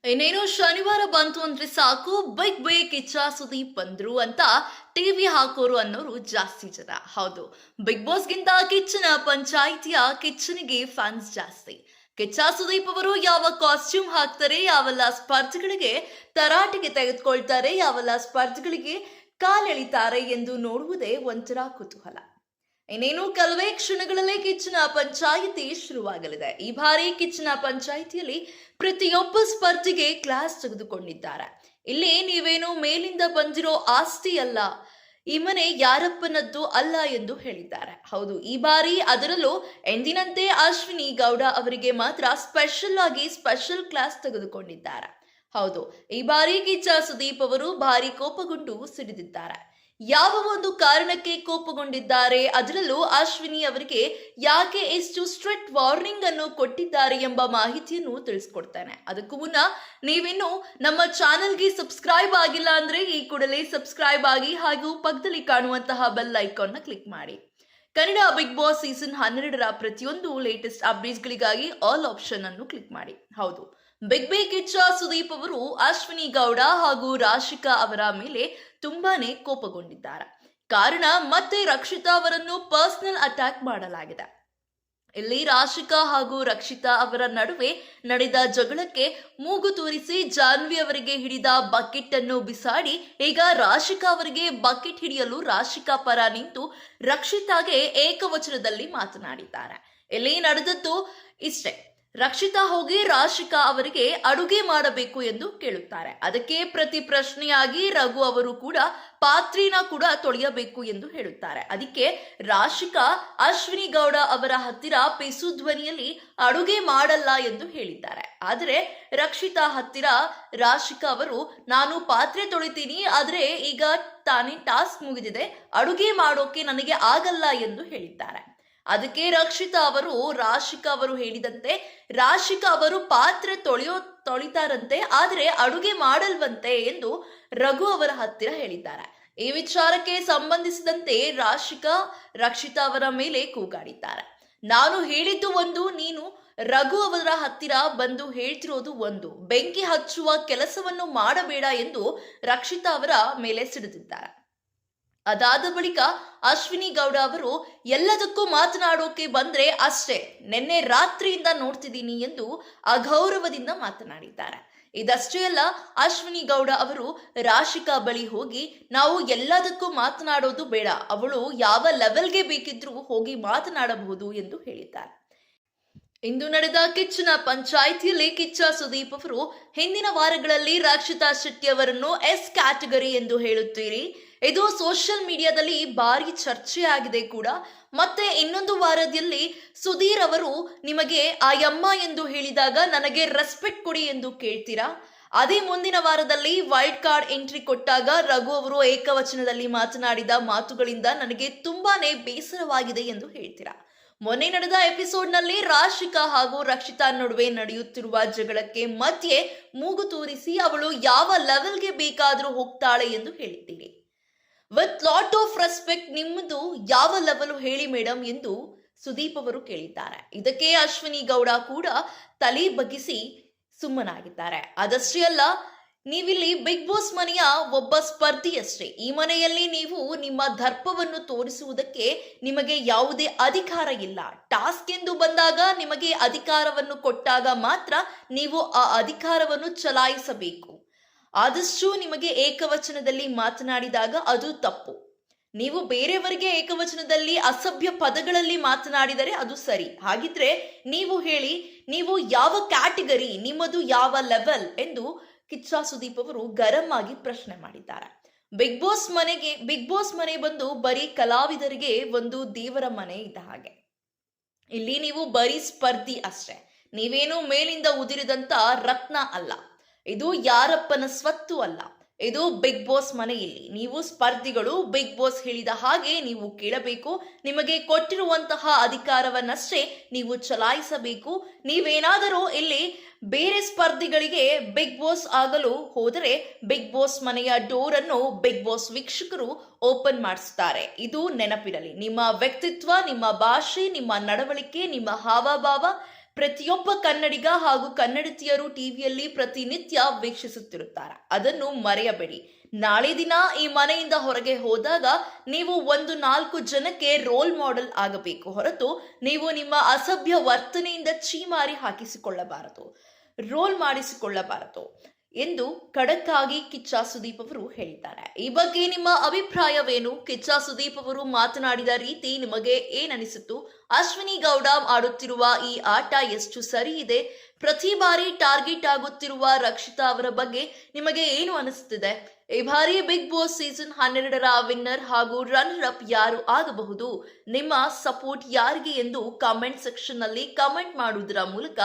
ಇನ್ನೇನು ಶನಿವಾರ ಬಂತು ಅಂದ್ರೆ ಸಾಕು ಬಿಗ್ ಬೇ ಕಿಚ್ಚ ಸುದೀಪ್ ಬಂದ್ರು ಅಂತ ಟಿವಿ ಹಾಕೋರು ಅನ್ನೋರು ಜಾಸ್ತಿ ಜನ. ಹೌದು, ಬಿಗ್ ಬಾಸ್ಗಿಂತ ಕಿಚ್ಚನ ಪಂಚಾಯಿತಿಯ ಕಿಚ್ಚನಿಗೆ ಫ್ಯಾನ್ಸ್ ಜಾಸ್ತಿ. ಕಿಚ್ಚ ಸುದೀಪ್ ಅವರು ಯಾವ ಕಾಸ್ಟ್ಯೂಮ್ ಹಾಕ್ತಾರೆ, ಯಾವೆಲ್ಲ ಸ್ಪರ್ಧೆಗಳಿಗೆ ತರಾಟೆಗೆ ತೆಗೆದುಕೊಳ್ತಾರೆ, ಯಾವೆಲ್ಲ ಸ್ಪರ್ಧೆಗಳಿಗೆ ಕಾಲೆಳಿತಾರೆ ಎಂದು ನೋಡುವುದೇ ಒಂಥರ ಕುತೂಹಲ. ಇನ್ನೇನು ಕೆಲವೇ ಕ್ಷಣಗಳಲ್ಲೇ ಕಿಚ್ಚನ ಪಂಚಾಯಿತಿ ಶುರುವಾಗಲಿದೆ. ಈ ಬಾರಿ ಕಿಚ್ಚನ ಪಂಚಾಯಿತಿಯಲ್ಲಿ ಪ್ರತಿಯೊಬ್ಬ ಸ್ಪರ್ಧಿಗೆ ಕ್ಲಾಸ್ ತೆಗೆದುಕೊಂಡಿದ್ದಾರೆ. ಇಲ್ಲಿ ನೀವೇನು ಮೇಲಿಂದ ಬಂದಿರೋ ಆಸ್ತಿ ಅಲ್ಲ, ಈ ಮನೆ ಯಾರಪ್ಪನದ್ದು ಅಲ್ಲ ಎಂದು ಹೇಳಿದ್ದಾರೆ. ಹೌದು, ಈ ಬಾರಿ ಅದರಲ್ಲೂ ಎಂದಿನಂತೆ ಅಶ್ವಿನಿ ಗೌಡ ಅವರಿಗೆ ಮಾತ್ರ ಸ್ಪೆಷಲ್ ಕ್ಲಾಸ್ ತೆಗೆದುಕೊಂಡಿದ್ದಾರೆ. ಹೌದು, ಈ ಬಾರಿ ಕಿಚ್ಚ ಸುದೀಪ್ ಅವರು ಭಾರಿ ಕೋಪಗೊಂಡು ಸಿಡಿದಿದ್ದಾರೆ. ಯಾವ ಒಂದು ಕಾರಣಕ್ಕೆ ಕೋಪಗೊಂಡಿದ್ದಾರೆ, ಅದರಲ್ಲೂ ಅಶ್ವಿನಿ ಅವರಿಗೆ ಯಾಕೆ ಎಷ್ಟು ಸ್ಟ್ರಿಕ್ಟ್ ವಾರ್ನಿಂಗ್ ಅನ್ನು ಕೊಟ್ಟಿದ್ದಾರೆ ಎಂಬ ಮಾಹಿತಿಯನ್ನು ತಿಳಿಸ್ಕೊಡ್ತೇನೆ. ಅದಕ್ಕೂ ಮುನ್ನ ನೀವಿನ್ನು ನಮ್ಮ ಚಾನೆಲ್ಗೆ ಸಬ್ಸ್ಕ್ರೈಬ್ ಆಗಿಲ್ಲ ಅಂದ್ರೆ ಈ ಕೂಡಲೇ ಸಬ್ಸ್ಕ್ರೈಬ್ ಆಗಿ ಹಾಗೂ ಪಕ್ಕದಲ್ಲಿ ಕಾಣುವಂತಹ ಬೆಲ್ ಐಕಾನ್ ನ ಕ್ಲಿಕ್ ಮಾಡಿ. ಕನ್ನಡ ಬಿಗ್ ಬಾಸ್ ಸೀಸನ್ 12ರ ಪ್ರತಿಯೊಂದು ಲೇಟೆಸ್ಟ್ ಅಪ್ಡೇಟ್ಸ್ಗಳಿಗಾಗಿ ಆಲ್ ಆಪ್ಷನ್ ಅನ್ನು ಕ್ಲಿಕ್ ಮಾಡಿ. ಹೌದು, ಬಿಗ್ ಬೇ ಕಿಚ್ಚ ಸುದೀಪ್ ಅವರು ಅಶ್ವಿನಿ ಗೌಡ ಹಾಗೂ ರಾಶಿಕಾ ಅವರ ಮೇಲೆ ತುಂಬಾನೇ ಕೋಪಗೊಂಡಿದ್ದಾರೆ. ಕಾರಣ ಮತ್ತೆ ರಕ್ಷಿತಾ ಅವರನ್ನು ಪರ್ಸನಲ್ ಅಟ್ಯಾಕ್ ಮಾಡಲಾಗಿದೆ. ಇಲ್ಲಿ ರಾಶಿಕಾ ಹಾಗೂ ರಕ್ಷಿತಾ ಅವರ ನಡುವೆ ನಡೆದ ಜಗಳಕ್ಕೆ ಮೂಗು ತೂರಿಸಿ ಜಾನ್ವಿ ಅವರಿಗೆ ಹಿಡಿದ ಬಕೆಟ್ ಅನ್ನು ಬಿಸಾಡಿ ಈಗ ರಾಶಿಕಾ ಅವರಿಗೆ ಬಕೆಟ್ ಹಿಡಿಯಲು ರಾಶಿಕಾ ಪರ ನಿಂತು ರಕ್ಷಿತಾಗೆ ಏಕವಚನದಲ್ಲಿ ಮಾತನಾಡಿದ್ದಾರೆ. ಇಲ್ಲಿ ನಡೆದದ್ದು ಇಷ್ಟೇ. ರಕ್ಷಿತಾ ಹೋಗಿ ರಾಶಿಕಾ ಅವರಿಗೆ ಅಡುಗೆ ಮಾಡಬೇಕು ಎಂದು ಕೇಳುತ್ತಾರೆ. ಅದಕ್ಕೆ ಪ್ರತಿ ಪ್ರಶ್ನೆಯಾಗಿ ರಘು ಅವರು ಕೂಡ ಪಾತ್ರಿನ ಕೂಡ ತೊಳೆಯಬೇಕು ಎಂದು ಹೇಳುತ್ತಾರೆ. ಅದಕ್ಕೆ ರಾಶಿಕಾ ಅಶ್ವಿನಿ ಗೌಡ ಅವರ ಹತ್ತಿರ ಪಿಸು ಧ್ವನಿಯಲ್ಲಿ ಅಡುಗೆ ಮಾಡಲ್ಲ ಎಂದು ಹೇಳಿದ್ದಾರೆ. ಆದರೆ ರಕ್ಷಿತಾ ಹತ್ತಿರ ರಾಶಿಕಾ ಅವರು ನಾನು ಪಾತ್ರೆ ತೊಳಿತೀನಿ, ಆದ್ರೆ ಈಗ ತಾನೇ ಟಾಸ್ಕ್ ಮುಗಿದಿದೆ, ಅಡುಗೆ ಮಾಡೋಕೆ ನನಗೆ ಆಗಲ್ಲ ಎಂದು ಹೇಳಿದ್ದಾರೆ. ಅದಕ್ಕೆ ರಾಶಿಕಾ ಅವರು ಹೇಳಿದಂತೆ ರಾಶಿಕಾ ಅವರು ಪಾತ್ರೆ ತೊಳಿತಾರಂತೆ, ಆದರೆ ಅಡುಗೆ ಮಾಡಲ್ವಂತೆ ಎಂದು ರಘು ಅವರ ಹತ್ತಿರ ಹೇಳಿದ್ದಾರೆ. ಈ ವಿಚಾರಕ್ಕೆ ಸಂಬಂಧಿಸಿದಂತೆ ರಕ್ಷಿತಾ ಅವರ ಮೇಲೆ ಕೂಗಾಡಿದ್ದಾರೆ. ನಾನು ಹೇಳಿದ್ದು ಒಂದು, ನೀನು ರಘು ಅವರ ಹತ್ತಿರ ಬಂದು ಹೇಳ್ತಿರೋದು ಒಂದು, ಬೆಂಕಿ ಹಚ್ಚುವ ಕೆಲಸವನ್ನು ಮಾಡಬೇಡ ಎಂದು ರಕ್ಷಿತಾ ಅವರ ಮೇಲೆ ಸಿಡಿದಿದ್ದಾರೆ. ಅದಾದ ಬಳಿಕ ಅಶ್ವಿನಿ ಗೌಡ ಅವರು ಎಲ್ಲದಕ್ಕೂ ಮಾತನಾಡೋಕೆ ಬಂದ್ರೆ ಅಷ್ಟೇ, ನಿನ್ನೆ ರಾತ್ರಿಯಿಂದ ನೋಡ್ತಿದ್ದೀನಿ ಎಂದು ಅಗೌರವದಿಂದ ಮಾತನಾಡಿದ್ದಾರೆ. ಇದಷ್ಟೇ ಅಲ್ಲ, ಅಶ್ವಿನಿ ಗೌಡ ಅವರು ರಾಶಿಕಾ ಬಳಿ ಹೋಗಿ ನಾವು ಎಲ್ಲದಕ್ಕೂ ಮಾತನಾಡೋದು ಬೇಡ, ಅವಳು ಯಾವ ಲೆವೆಲ್ಗೆ ಬೇಕಿದ್ರೂ ಹೋಗಿ ಮಾತನಾಡಬಹುದು ಎಂದು ಹೇಳಿದ್ದಾರೆ. ಇಂದು ನಡೆದ ಕಿಚ್ಚನ ಪಂಚಾಯಿತಿಯಲ್ಲಿ ಕಿಚ್ಚ ಸುದೀಪ್ ಅವರು ಹಿಂದಿನ ವಾರಗಳಲ್ಲಿ ರಕ್ಷಿತಾ ಶೆಟ್ಟಿ ಅವರನ್ನು ಎಸ್ ಕ್ಯಾಟಗರಿ ಎಂದು ಹೇಳುತ್ತೀರಿ, ಇದು ಸೋಷಿಯಲ್ ಮೀಡಿಯಾದಲ್ಲಿ ಭಾರಿ ಚರ್ಚೆಯಾಗಿದೆ ಕೂಡ. ಮತ್ತೆ ಇನ್ನೊಂದು ವಾರದಲ್ಲಿ ಸುಧೀರ್ ಅವರು ನಿಮಗೆ ಆ ಯಮ್ಮ ಎಂದು ಹೇಳಿದಾಗ ನನಗೆ ರೆಸ್ಪೆಕ್ಟ್ ಕೊಡಿ ಎಂದು ಕೇಳ್ತೀರಾ. ಅದೇ ಮುಂದಿನ ವಾರದಲ್ಲಿ ವೈಲ್ಡ್ ಕಾರ್ಡ್ ಎಂಟ್ರಿ ಕೊಟ್ಟಾಗ ರಘು ಅವರು ಏಕವಚನದಲ್ಲಿ ಮಾತನಾಡಿದ ಮಾತುಗಳಿಂದ ನನಗೆ ತುಂಬಾನೇ ಬೇಸರವಾಗಿದೆ ಎಂದು ಹೇಳ್ತೀರಾ. ಮೊನ್ನೆ ನಡೆದ ಎಪಿಸೋಡ್ನಲ್ಲಿ ರಾಶಿಕಾ ಹಾಗೂ ರಕ್ಷಿತಾ ನಡುವೆ ನಡೆಯುತ್ತಿರುವ ಜಗಳಕ್ಕೆ ಮಧ್ಯೆ ಮೂಗು ತೂರಿಸಿ ಅವಳು ಯಾವ ಲೆವೆಲ್ಗೆ ಬೇಕಾದರೂ ಹೋಗ್ತಾಳೆ ಎಂದು ಹೇಳಿದ್ದೀರಿ. ವಿತ್ ಲಾಟ್ ಆಫ್ ರೆಸ್ಪೆಕ್ಟ್, ನಿಮ್ಮದು ಯಾವ ಲೆವೆಲ್ ಹೇಳಿ ಮೇಡಮ್ ಎಂದು ಸುದೀಪ್ ಅವರು ಕೇಳಿದ್ದಾರೆ. ಇದಕ್ಕೆ ಅಶ್ವಿನಿ ಗೌಡ ಕೂಡ ತಲೆ ಬಗ್ಗಿಸಿ ಸುಮ್ಮನಾಗಿದ್ದಾರೆ. ಅದಷ್ಟೇ ಅಲ್ಲ, ನೀವಿಲ್ಲಿ ಬಿಗ್ ಬಾಸ್ ಮನೆಯ ಒಬ್ಬ ಸ್ಪರ್ಧಿಯಷ್ಟೇ. ಈ ಮನೆಯಲ್ಲಿ ನೀವು ನಿಮ್ಮ ದರ್ಪವನ್ನು ತೋರಿಸುವುದಕ್ಕೆ ನಿಮಗೆ ಯಾವುದೇ ಅಧಿಕಾರ ಇಲ್ಲ. ಟಾಸ್ಕ್ ಎಂದು ಬಂದಾಗ ನಿಮಗೆ ಅಧಿಕಾರವನ್ನು ಕೊಟ್ಟಾಗ ಮಾತ್ರ ನೀವು ಆ ಅಧಿಕಾರವನ್ನು ಚಲಾಯಿಸಬೇಕು. ಆದಷ್ಟು ನಿಮಗೆ ಏಕವಚನದಲ್ಲಿ ಮಾತನಾಡಿದಾಗ ಅದು ತಪ್ಪು. ನೀವು ಬೇರೆಯವರಿಗೆ ಏಕವಚನದಲ್ಲಿ ಅಸಭ್ಯ ಪದಗಳಲ್ಲಿ ಮಾತನಾಡಿದರೆ ಅದು ಸರಿ. ಹಾಗಿದ್ರೆ ನೀವು ಹೇಳಿ, ನೀವು ಯಾವ ಕ್ಯಾಟಗರಿ, ನಿಮ್ಮದು ಯಾವ ಲೆವೆಲ್ ಎಂದು ಕಿಚ್ಚ ಸುದೀಪ್ ಅವರು ಗರಂ ಆಗಿ ಪ್ರಶ್ನೆ ಮಾಡಿದ್ದಾರೆ. ಬಿಗ್ ಬಾಸ್ ಮನೆ ಬಂದು ಬರೀ ಕಲಾವಿದರಿಗೆ ಒಂದು ದೇವರ ಮನೆ ಇದ್ದ ಹಾಗೆ. ಇಲ್ಲಿ ನೀವು ಬರೀ ಸ್ಪರ್ಧಿ ಅಷ್ಟೇ, ನೀವೇನು ಮೇಲಿಂದ ಉದಿರಿದಂತ ರತ್ನ ಅಲ್ಲ. ಇದು ಯಾರಪ್ಪನ ಸ್ವತ್ತು ಅಲ್ಲ, ಇದು ಬಿಗ್ ಬಾಸ್ ಮನೆ. ಇಲ್ಲಿ ನೀವು ಸ್ಪರ್ಧಿಗಳು ಬಿಗ್ ಬಾಸ್ ಹೇಳಿದ ಹಾಗೆ ನೀವು ಕೇಳಬೇಕು. ನಿಮಗೆ ಕೊಟ್ಟಿರುವಂತಹ ಅಧಿಕಾರವನ್ನಷ್ಟೇ ನೀವು ಚಲಾಯಿಸಬೇಕು. ನೀವೇನಾದರೂ ಇಲ್ಲಿ ಬೇರೆ ಸ್ಪರ್ಧಿಗಳಿಗೆ ಬಿಗ್ ಬಾಸ್ ಆಗಲು ಹೋದರೆ ಬಿಗ್ ಬಾಸ್ ಮನೆಯ ಡೋರ್ ಅನ್ನು ಬಿಗ್ ಬಾಸ್ ವೀಕ್ಷಕರು ಓಪನ್ ಮಾಡಿಸ್ತಾರೆ. ಇದು ನೆನಪಿರಲಿ. ನಿಮ್ಮ ವ್ಯಕ್ತಿತ್ವ, ನಿಮ್ಮ ಭಾಷೆ, ನಿಮ್ಮ ನಡವಳಿಕೆ, ನಿಮ್ಮ ಹಾವಭಾವ ಪ್ರತಿಯೊಬ್ಬ ಕನ್ನಡಿಗ ಹಾಗೂ ಕನ್ನಡತಿಯರು ಟಿವಿಯಲ್ಲಿ ಪ್ರತಿನಿತ್ಯ ವೀಕ್ಷಿಸುತ್ತಿರುತ್ತಾರೆ. ಅದನ್ನು ಮರೆಯಬೇಡಿ. ನಾಳೆ ದಿನ ಈ ಮನೆಯಿಂದ ಹೊರಗೆ ಹೋದಾಗ ನೀವು 4 ಜನಕ್ಕೆ ರೋಲ್ ಮಾಡೆಲ್ ಆಗಬೇಕು ಹೊರತು ನೀವು ನಿಮ್ಮ ಅಸಭ್ಯ ವರ್ತನೆಯಿಂದ ಛೀಮಾರಿ ಹಾಕಿಸಿಕೊಳ್ಳಬಾರದು, ರೋಲ್ ಮಾಡಿಸಿಕೊಳ್ಳಬಾರದು ಎಂದು ಖಡಕ್ ಆಗಿ ಕಿಚ್ಚ ಸುದೀಪ್ ಅವರು ಹೇಳಿದ್ದಾರೆ. ಈ ಬಗ್ಗೆ ನಿಮ್ಮ ಅಭಿಪ್ರಾಯವೇನು? ಕಿಚ್ಚ ಸುದೀಪ್ ಅವರು ಮಾತನಾಡಿದ ರೀತಿ ನಿಮಗೆ ಏನನಿಸಿತು? ಅಶ್ವಿನಿ ಗೌಡ ಆಡುತ್ತಿರುವ ಈ ಆಟ ಎಷ್ಟು ಸರಿ ಇದೆ? ಪ್ರತಿ ಬಾರಿ ಟಾರ್ಗೆಟ್ ಆಗುತ್ತಿರುವ ರಕ್ಷಿತಾ ಅವರ ಬಗ್ಗೆ ನಿಮಗೆ ಏನು ಅನಿಸುತ್ತಿದೆ? ಈ ಬಾರಿ ಬಿಗ್ ಬಾಸ್ ಸೀಸನ್ 12ರ ವಿನ್ನರ್ ಹಾಗೂ ರನ್ನರ್ ಅಪ್ ಯಾರು ಆಗಬಹುದು? ನಿಮ್ಮ ಸಪೋರ್ಟ್ ಯಾರಿಗೆ ಎಂದು ಕಾಮೆಂಟ್ ಸೆಕ್ಷನ್ ನಲ್ಲಿ ಕಮೆಂಟ್ ಮಾಡುವುದರ ಮೂಲಕ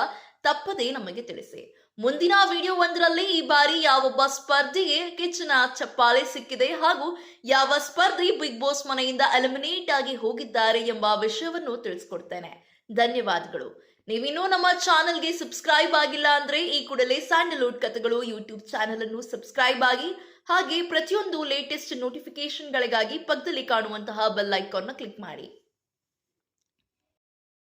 ತಪ್ಪದೇ ನಮಗೆ ತಿಳಿಸಿ. ಮುಂದಿನ ವಿಡಿಯೋ ಒಂದರಲ್ಲಿ ಈ ಬಾರಿ ಯಾವೊಬ್ಬ ಸ್ಪರ್ಧಿಗೆ ಕಿಚ್ಚನ ಚಪ್ಪಾಳೆ ಸಿಕ್ಕಿದೆ ಹಾಗೂ ಯಾವ ಸ್ಪರ್ಧಿ ಬಿಗ್ ಬಾಸ್ ಮನೆಯಿಂದ ಎಲಿಮಿನೇಟ್ ಆಗಿ ಹೋಗಿದ್ದಾರೆ ಎಂಬ ವಿಷಯವನ್ನು ತಿಳಿಸ್ಕೊಡ್ತೇನೆ. ಧನ್ಯವಾದಗಳು. ನೀವಿನ್ನೂ ನಮ್ಮ ಚಾನೆಲ್ಗೆ ಸಬ್ಸ್ಕ್ರೈಬ್ ಆಗಿಲ್ಲ ಅಂದ್ರೆ ಈ ಕೂಡಲೇ ಸ್ಯಾಂಡಲ್ವುಡ್ ಕಥೆಗಳು ಯೂಟ್ಯೂಬ್ ಚಾನೆಲ್ ಅನ್ನು ಸಬ್ಸ್ಕ್ರೈಬ್ ಆಗಿ, ಹಾಗೆ ಪ್ರತಿಯೊಂದು ಲೇಟೆಸ್ಟ್ ನೋಟಿಫಿಕೇಶನ್ಗಳಿಗಾಗಿ ಪಕ್ಕದಲ್ಲಿ ಕಾಣುವಂತಹ ಬೆಲ್ ಐಕಾನ್ ಕ್ಲಿಕ್ ಮಾಡಿ.